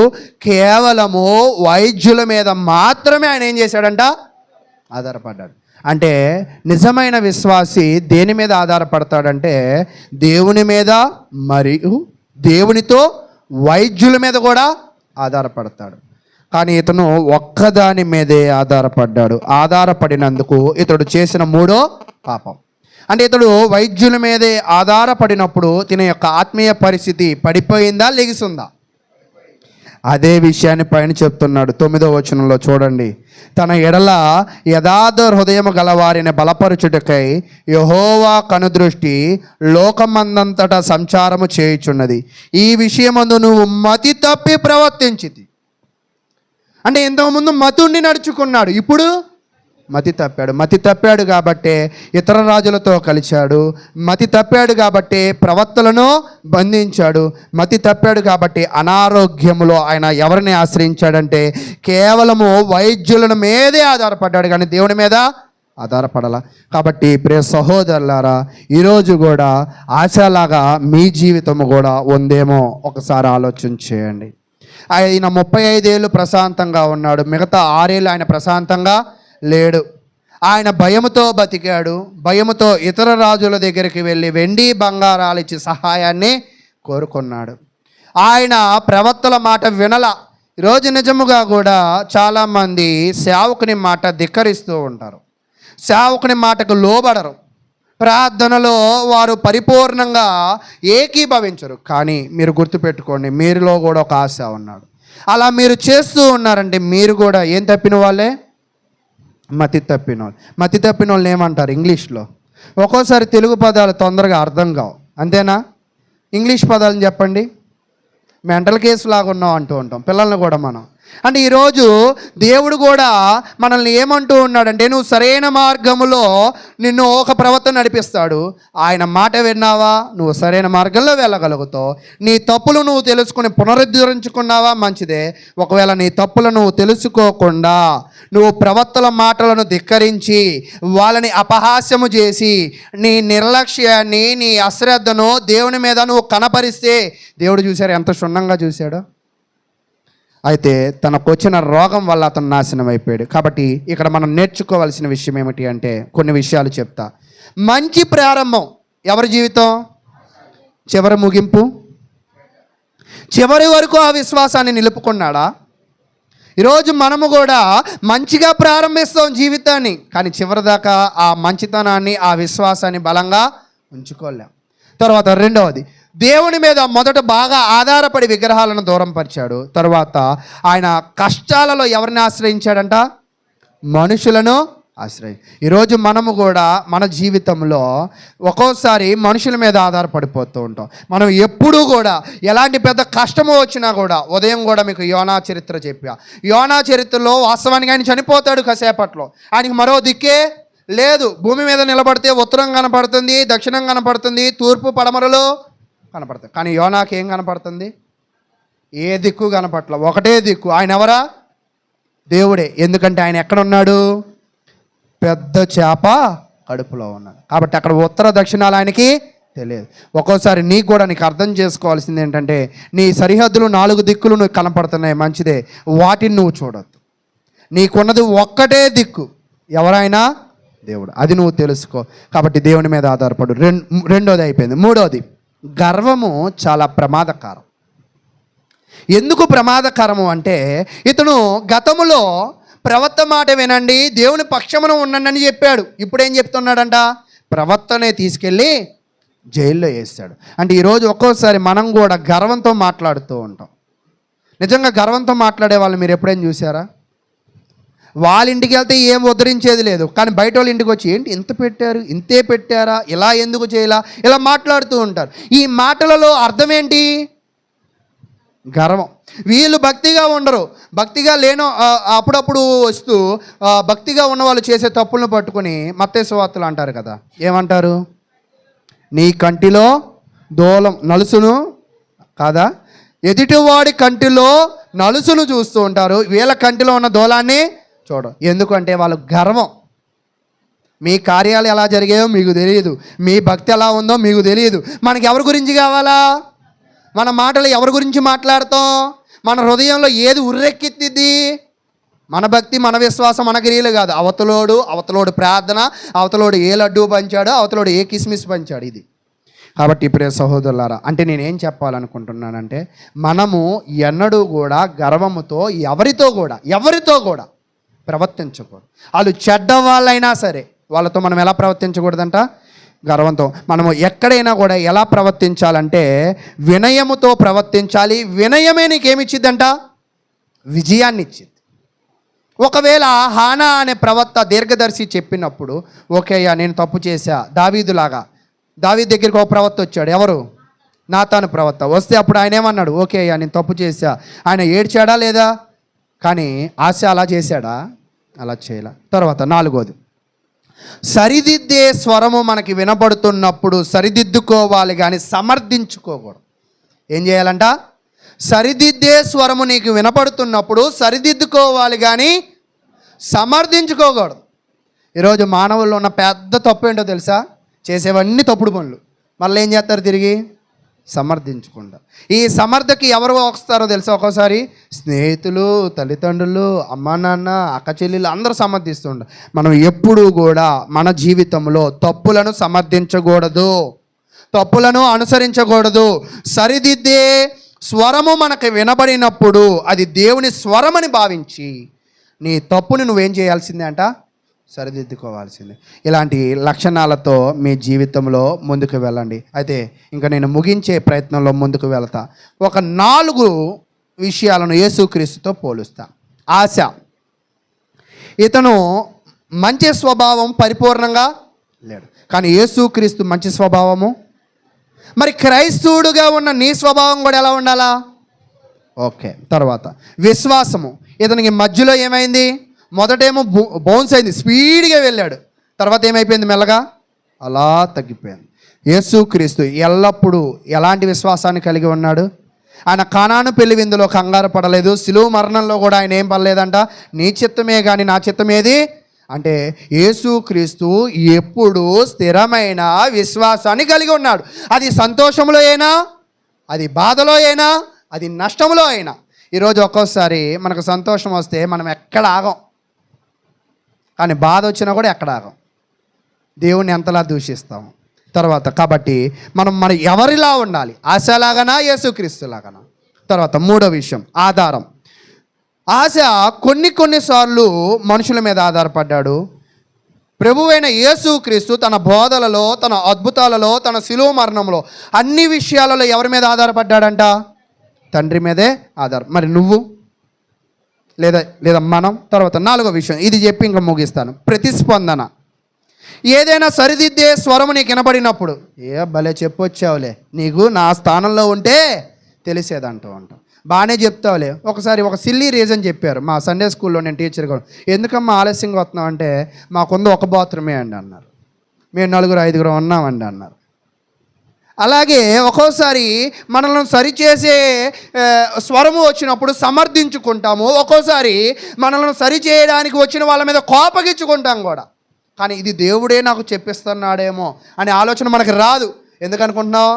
కేవలము వైద్యుల మీద మాత్రమే ఆయన ఏం చేశాడంట? ఆధారపడ్డాడు. అంటే నిజమైన విశ్వాసి దేని మీద ఆధారపడతాడంటే దేవుని మీద, మరియు దేవునితో వైద్యుల మీద కూడా ఆధారపడతాడు. కానీ ఇతను ఒక్కదాని మీదే ఆధారపడ్డాడు. ఆధారపడినందుకు ఇతడు చేసిన 3వ పాపం. అంటే ఇతడు వైద్యుల మీదే ఆధారపడినప్పుడు తిన యొక్క ఆత్మీయ పరిస్థితి పడిపోయిందా, లెగిసిందా? అదే విషయాన్ని పైన చెప్తున్నాడు 9వ వచనంలో చూడండి. తన ఎడల యథార్థ హృదయము గలవారిని బలపరచుటకై యెహోవా కనుదృష్టి లోకమందంతటా సంచారము చేయుచున్నది. ఈ విషయమందు నువ్వు మతి తప్పి ప్రవర్తించితి. అంటే ఇంతకుముందు మతుండి నడుచుకున్నాడు, ఇప్పుడు మతి తప్పాడు కాబట్టే ఇతర రాజులతో కలిశాడు. మతి తప్పాడు కాబట్టే ప్రవక్తలను బంధించాడు. మతి తప్పాడు కాబట్టి అనారోగ్యములో ఆయన ఎవరిని ఆశ్రయించాడంటే కేవలము వైద్యులను మీదే ఆధారపడ్డాడు, కానీ దేవుని మీద ఆధారపడాల. కాబట్టి ప్రియ సహోదరులారా, ఈరోజు కూడా ఆశలాగా మీ జీవితము కూడా ఉందేమో ఒకసారి ఆలోచన చేయండి. ఆయన 35 ఏళ్ళు ప్రశాంతంగా ఉన్నాడు, మిగతా 6 ఏళ్ళు ఆయన ప్రశాంతంగా లేడు. ఆయన భయముతో బతికాడు. భయముతో ఇతర రాజుల దగ్గరికి వెళ్ళి వెండి బంగారాలు ఇచ్చి సహాయాన్ని కోరుకున్నాడు. ఆయన ప్రవక్తల మాట వినల. ఈరోజు నిజముగా కూడా చాలామంది సేవకుని మాట ధిక్కరిస్తూ ఉంటారు, సేవకుని మాటకు లోబడరు, ప్రార్థనలో వారు పరిపూర్ణంగా ఏకీభవించరు. కానీ మీరు గుర్తుపెట్టుకోండి, మీరులో కూడా ఒక ఆశ ఉన్నాడు. అలా మీరు చేస్తూ ఉన్నారంటే మీరు కూడా ఏం తప్పిన వాళ్ళే? మతి తప్పిన వాళ్ళు. మతి తప్పిన వాళ్ళని ఏమంటారు ఇంగ్లీష్లో? ఒక్కోసారి తెలుగు పదాలు తొందరగా అర్థం కావు, అంతేనా? ఇంగ్లీష్ పదాలను చెప్పండి. మెంటల్ కేసు లాగా ఉన్నాం అంటూ ఉంటాం పిల్లల్ని కూడా మనం. అంటే ఈరోజు దేవుడు కూడా మనల్ని ఏమంటూ ఉన్నాడంటే నువ్వు సరైన మార్గములో నిన్ను ఒక ప్రవర్తన నడిపిస్తాడు. ఆయన మాట విన్నావా, నువ్వు సరైన మార్గంలో వెళ్ళగలుగుతావు. నీ తప్పులు నువ్వు తెలుసుకుని పునరుద్ధరించుకున్నావా, మంచిదే. ఒకవేళ నీ తప్పులు నువ్వు తెలుసుకోకుండా నువ్వు ప్రవక్తల మాటలను ధిక్కరించి వాళ్ళని అపహాస్యము చేసి నీ నిర్లక్ష్యాన్ని, నీ అశ్రద్ధను దేవుని మీద నువ్వు కనపరిస్తే దేవుడు చూశారు ఎంత క్షుణ్ణంగా చూశాడో. అయితే తనకు వచ్చిన రోగం వల్ల అతను నాశనం అయిపోయాడు. కాబట్టి ఇక్కడ మనం నేర్చుకోవాల్సిన విషయం ఏమిటి అంటే కొన్ని విషయాలు చెప్తా. మంచి ప్రారంభం ఎవరి జీవితం, చివరి ముగింపు. చివరి వరకు ఆ విశ్వాసాన్ని నిలుపుకున్నాడా? ఈరోజు మనము కూడా మంచిగా ప్రారంభిస్తాం జీవితాన్ని, కానీ చివరి దాకా ఆ మంచితనాన్ని, ఆ విశ్వాసాన్ని బలంగా ఉంచుకోలేం. తర్వాత రెండవది, దేవుని మీద మొదట బాగా ఆధారపడి విగ్రహాలను దూరం పరిచాడు. తర్వాత ఆయన కష్టాలలో ఎవరిని ఆశ్రయించాడంట? మనుషులను ఈరోజు మనము కూడా మన జీవితంలో ఒక్కోసారి మనుషుల మీద ఆధారపడిపోతూ ఉంటాం. మనం ఎప్పుడూ కూడా ఎలాంటి పెద్ద కష్టము వచ్చినా కూడా, ఉదయం కూడా మీకు యోనా చరిత్ర చెప్పా. యోనా చరిత్రలో వాస్తవానికి ఆయన చనిపోతాడు కాసేపట్లో, ఆయనకి మరో దిక్కే లేదు. భూమి మీద నిలబడితే ఉత్తరం కనపడుతుంది, దక్షిణం కనపడుతుంది, తూర్పు పడమరలు కనపడుతుంది. కానీ యోనాకి ఏం కనపడుతుంది? ఏ దిక్కు కనపట్ల, ఒకటే దిక్కు. ఆయన ఎవరా? దేవుడే. ఎందుకంటే ఆయన ఎక్కడున్నాడు? పెద్ద చేప కడుపులో ఉన్నాడు. కాబట్టి అక్కడ ఉత్తర దక్షిణాలు ఆయనకి తెలియదు. ఒక్కోసారి నీకు కూడా నీకు అర్థం చేసుకోవాల్సింది ఏంటంటే నీ సరిహద్దులు 4 దిక్కులు నువ్వు కనపడుతున్నాయి, మంచిదే. వాటిని నువ్వు చూడొద్దు. నీకున్నది ఒక్కటే దిక్కు, ఎవరైనా దేవుడు. అది నువ్వు తెలుసుకో. కాబట్టి దేవుని మీద ఆధారపడు. రెండోది అయిపోయింది. మూడోది, గర్వము చాలా ప్రమాదకరం. ఎందుకు ప్రమాదకరము అంటే ఇతను గతములో ప్రవక్త మాట వినండి, దేవుని పక్షమున ఉండండి అని చెప్పాడు. ఇప్పుడేం చెప్తున్నాడంట? ప్రవక్తనే తీసుకెళ్ళి జైల్లో వేస్తాడు. అంటే ఈరోజు ఒక్కోసారి మనం కూడా గర్వంతో మాట్లాడుతూ ఉంటాం. నిజంగా గర్వంతో మాట్లాడే వాళ్ళు మీరు ఎప్పుడైనా చూసారా? వాళ్ళ ఇంటికి వెళ్తే ఏం ఉద్ధరించేది లేదు, కానీ బయట వాళ్ళ ఇంటికి వచ్చి ఏంటి ఇంత పెట్టారు, ఇంతే పెట్టారా, ఇలా ఎందుకు చేయాలా, ఇలా మాట్లాడుతూ ఉంటారు. ఈ మాటలలో అర్థం ఏంటి? గర్వం. వీళ్ళు భక్తిగా ఉండరు. భక్తిగా లేనో అప్పుడప్పుడు వస్తూ భక్తిగా ఉన్న వాళ్ళు చేసే తప్పులను పట్టుకొని మత్తయి సువార్తలు అంటారు కదా, ఏమంటారు? నీ కంటిలో దూలం నలుసును కాదా, ఎదుటివాడి కంటిలో నలుసును చూస్తూ ఉంటారు, వీళ్ళ కంటిలో ఉన్న దూలాన్ని చూడరు. ఎందుకంటే వాళ్ళు గర్వం. మీ కార్యాలు ఎలా జరిగాయో మీకు తెలియదు, మీ భక్తి ఎలా ఉందో మీకు తెలియదు. మనకి ఎవరి గురించి కావాలా? మన మాటలు ఎవరి గురించి మాట్లాడతాం? మన హృదయంలో ఏది ఉర్రెక్కిద్ది? మన భక్తి, మన విశ్వాసం, మన క్రియలు కాదు. అవతలోడు ప్రార్థన, అవతలోడు ఏ లడ్డూ పంచాడు, అవతలోడు ఏ కిస్మిస్ పంచాడు. ఇది కాబట్టి ప్రియ సహోదరులారా, అంటే నేనేం చెప్పాలనుకుంటున్నానంటే, మనము ఎన్నడూ కూడా గర్వముతో ఎవరితో కూడా ప్రవర్తించకూడదు. వాళ్ళు చెడ్డ వాళ్ళైనా సరే వాళ్ళతో మనం ఎలా ప్రవర్తించకూడదంట? గర్వంతో. మనము ఎక్కడైనా కూడా ఎలా ప్రవర్తించాలంటే వినయముతో ప్రవర్తించాలి. వినయమే నీకేమిచ్చిద్దంట? విజయాన్ని ఇచ్చింది. ఒకవేళ హానా అనే ప్రవక్త దీర్ఘదర్శి చెప్పినప్పుడు, ఓకే అయ్యా నేను తప్పు చేశా, దావీదు దగ్గరికి ఒక ప్రవక్త వచ్చాడు. ఎవరు? నాతాను ప్రవక్త. వస్తే అప్పుడు ఆయన ఏమన్నాడు? ఓకే అయ్యా నేను తప్పు చేశా. ఆయన ఏడ్చాడా లేదా? కానీ ఆశ అలా చేశాడా? అలా చేయలే. తర్వాత 4వది, సరిదిద్దే స్వరము మనకి వినపడుతున్నప్పుడు సరిదిద్దుకోవాలి కానీ సమర్థించుకోకూడదు. ఏం చేయాలంట? సరిదిద్దే స్వరము నీకు వినపడుతున్నప్పుడు సరిదిద్దుకోవాలి కానీ సమర్థించుకోకూడదు. ఈరోజు మానవుల్లో ఉన్న పెద్ద తప్పు ఏంటో తెలుసా? చేసేవన్నీ తప్పుడు పనులు, మళ్ళీ ఏం చేస్తారు? తిరిగి సమర్థించకుండా. ఈ సమర్థకి ఎవరు వస్తారో తెలుసా? ఒక్కోసారి స్నేహితులు, తల్లిదండ్రులు, అమ్మా నాన్న, అక్క చెల్లెలు అందరూ సమర్థిస్తుంటారు. మనం ఎప్పుడూ కూడా మన జీవితంలో తప్పులను సమర్థించకూడదు, తప్పులను అనుసరించకూడదు. సరిదిద్దే స్వరము మనకు వినబడినప్పుడు అది దేవుని స్వరమని భావించి నీ తప్పుని నువ్వేం చేయాల్సిందే అంట? సరిదిద్దుకోవాల్సిందే. ఇలాంటి లక్షణాలతో మీ జీవితంలో ముందుకు వెళ్ళండి. అయితే ఇంకా నేను ముగించే ప్రయత్నంలో ముందుకు వెళ్తా. ఒక 4 విషయాలను యేసుక్రీస్తుతో పోలుస్తా. ఆశ. ఇతను మంచి స్వభావం పరిపూర్ణంగా లేడు, కానీ యేసుక్రీస్తు మంచి స్వభావము. మరి క్రైస్తవుడుగా ఉన్న నీ స్వభావం కూడా ఎలా ఉండాలా? ఓకే. తర్వాత విశ్వాసము. ఇతనికి మధ్యలో ఏమైంది? మొదటేమో బౌన్స్ అయింది, స్పీడ్గా వెళ్ళాడు. తర్వాత ఏమైపోయింది? మెల్లగా అలా తగ్గిపోయింది. యేసుక్రీస్తు ఎల్లప్పుడూ ఎలాంటి విశ్వాసాన్ని కలిగి ఉన్నాడు? ఆయన కానాను పెళ్లి విందులో కంగారు పడలేదు, సిలువ మరణంలో కూడా ఆయన ఏం పడలేదంట, నీ చిత్తమే కానీ నా చిత్తమేది అంటే యేసుక్రీస్తు ఎప్పుడూ స్థిరమైన విశ్వాసాన్ని కలిగి ఉన్నాడు. అది సంతోషంలో అయినా, అది బాధలో అయినా, అది నష్టంలో అయినా. ఈరోజు ఒక్కోసారి మనకు సంతోషం వస్తే మనం ఎక్కడ ఆగం, కానీ బాధ వచ్చినా కూడా ఎక్కడ ఆగం, దేవుణ్ణి ఎంతలా దూషిస్తాము. తర్వాత కాబట్టి మనం ఎవరిలా ఉండాలి? ఆశలాగానా, యేసుక్రీస్తులాగానా? తర్వాత 3వ విషయం ఆధారం. ఆశ కొన్నిసార్లు మనుషుల మీద ఆధారపడ్డాడు. ప్రభువైన యేసుక్రీస్తు తన బోధలలో, తన అద్భుతాలలో, తన శిలువ మరణంలో అన్ని విషయాలలో ఎవరి మీద ఆధారపడ్డాడంట? తండ్రి మీదే ఆధారం. మరి నువ్వు లేదా మనం? తర్వాత 4వ విషయం, ఇది చెప్పి ఇంకా ముగిస్తాను. ప్రతిస్పందన. ఏదైనా సరిదిద్దే స్వరము నీకు వినబడినప్పుడు, భలే చెప్పొచ్చావులే, నీకు నా స్థానంలో ఉంటే తెలిసేదంటూ ఉంటాం. బాగానే చెప్తావులే. ఒకసారి ఒక సిల్లీ రీజన్ చెప్పారు మా సండే స్కూల్లో, నేను టీచర్గా. ఎందుకమ్మా ఆలస్యంగా వస్తున్నాం అంటే, మాకుంది ఒక బాత్రూమే అండి అన్నారు. మేము 4-5 ఉన్నామండి అన్నారు. అలాగే ఒక్కోసారి మనల్ని సరిచేసే స్వరము వచ్చినప్పుడు సమర్థించుకుంటాము, ఒక్కోసారి మనల్ని సరిచేయడానికి వచ్చిన వాళ్ళ మీద కోపగించుకుంటాం కూడా. కానీ ఇది దేవుడే నాకు చెప్పిస్తున్నాడేమో అనే ఆలోచన మనకు రాదు. ఎందుకనుకుంటున్నావు?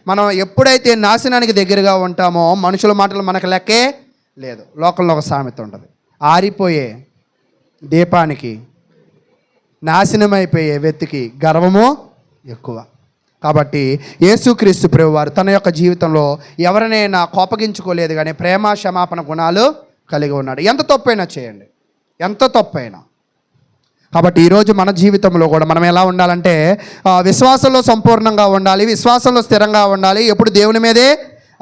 మనం ఎప్పుడైతే నాశనానికి దగ్గరగా ఉంటామో మనుషుల మాటలు మనకు లెక్కే లేదు. లోకంలో ఒక సామెత ఉంటుంది, ఆరిపోయే దీపానికి, నాశనమైపోయే వ్యక్తికి గర్వము ఎక్కువ. కాబట్టి యేసుక్రీస్తు ప్రభువారు తన యొక్క జీవితంలో ఎవరినైనా కోపగించుకోలేదు, కానీ ప్రేమ క్షమాపణ గుణాలు కలిగి ఉన్నాడు. ఎంత తప్పైనా చేయండి, ఎంత తప్పైనా కాబట్టి ఈరోజు మన జీవితంలో కూడా మనం ఎలా ఉండాలంటే విశ్వాసంలో సంపూర్ణంగా ఉండాలి, విశ్వాసంలో స్థిరంగా ఉండాలి, ఎప్పుడు దేవుని మీదే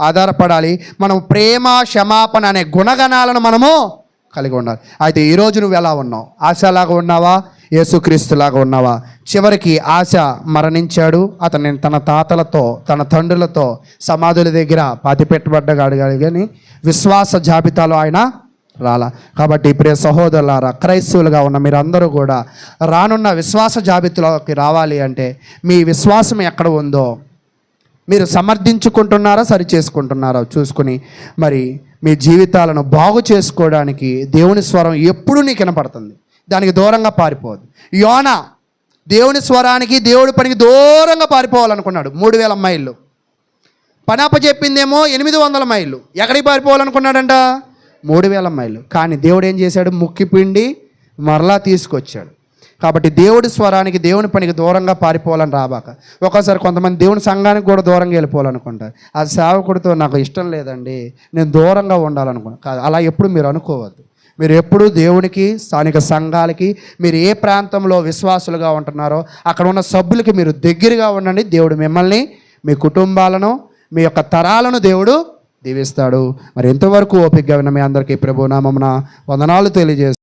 ఆధారపడాలి. మనం ప్రేమ, క్షమాపణ అనే గుణగణాలను మనము కలిగి ఉండాలి. అయితే ఈరోజు నువ్వు ఎలా ఉన్నావు? ఆశలాగా ఉన్నావా? యేసుక్రీస్తులాగా ఉన్నావా? చివరికి ఆశ మరణించాడు. అతన్ని తన తాతలతో తన తండ్రులతో సమాధుల దగ్గర పాతిపెట్టబడ్డగాడు కానీ విశ్వాస జాబితాలో ఆయన రాలా. కాబట్టి ప్రియ సహోదరులారా, క్రైస్తవులుగా ఉన్న మీరందరూ కూడా రానున్న విశ్వాస జాబితాలోకి రావాలి అంటే మీ విశ్వాసం ఎక్కడ ఉందో మీరు సమర్థించుకుంటున్నారా, సరి చేసుకుంటున్నారా చూసుకుని మరి మీ జీవితాలను బాగు చేసుకోవడానికి దేవుని స్వరం ఎప్పుడూ నీకు వినపడుతుంది, దానికి దూరంగా పారిపోవద్దు. యోనా దేవుని స్వరానికి దేవుడి పనికి దూరంగా పారిపోవాలనుకున్నాడు. 3000 మైళ్ళు పని అప్పచెప్పిందేమో 800 మైళ్ళు. ఎక్కడికి పారిపోవాలనుకున్నాడంట? 3000 మైళ్ళు. కానీ దేవుడు ఏం చేశాడు? ముక్కిపిండి మరలా తీసుకొచ్చాడు. కాబట్టి దేవుడి స్వరానికి దేవుని పనికి దూరంగా పారిపోవాలని రాబాక. ఒక్కోసారి కొంతమంది దేవుని సంఘానికి కూడా దూరంగా వెళ్ళిపోవాలనుకుంటారు. ఆ సేవకుడితో నాకు ఇష్టం లేదండి, నేను దూరంగా ఉండాలనుకున్నాను. కాదు, అలా ఎప్పుడు మీరు అనుకోవద్దు. మీరు ఎప్పుడూ దేవునికి, స్థానిక సంఘాలకి, మీరు ఏ ప్రాంతంలో విశ్వాసులుగా ఉంటున్నారో అక్కడ ఉన్న సభ్యులకి మీరు దగ్గరగా ఉండండి. దేవుడు మిమ్మల్ని, మీ కుటుంబాలను, మీ యొక్క తరాలను దేవుడు దీవిస్తాడు. మరి ఎంతవరకు ఓపికగా విన్న మీ అందరికీ ప్రభు నామమున వందనాలు తెలియజేస్తాను.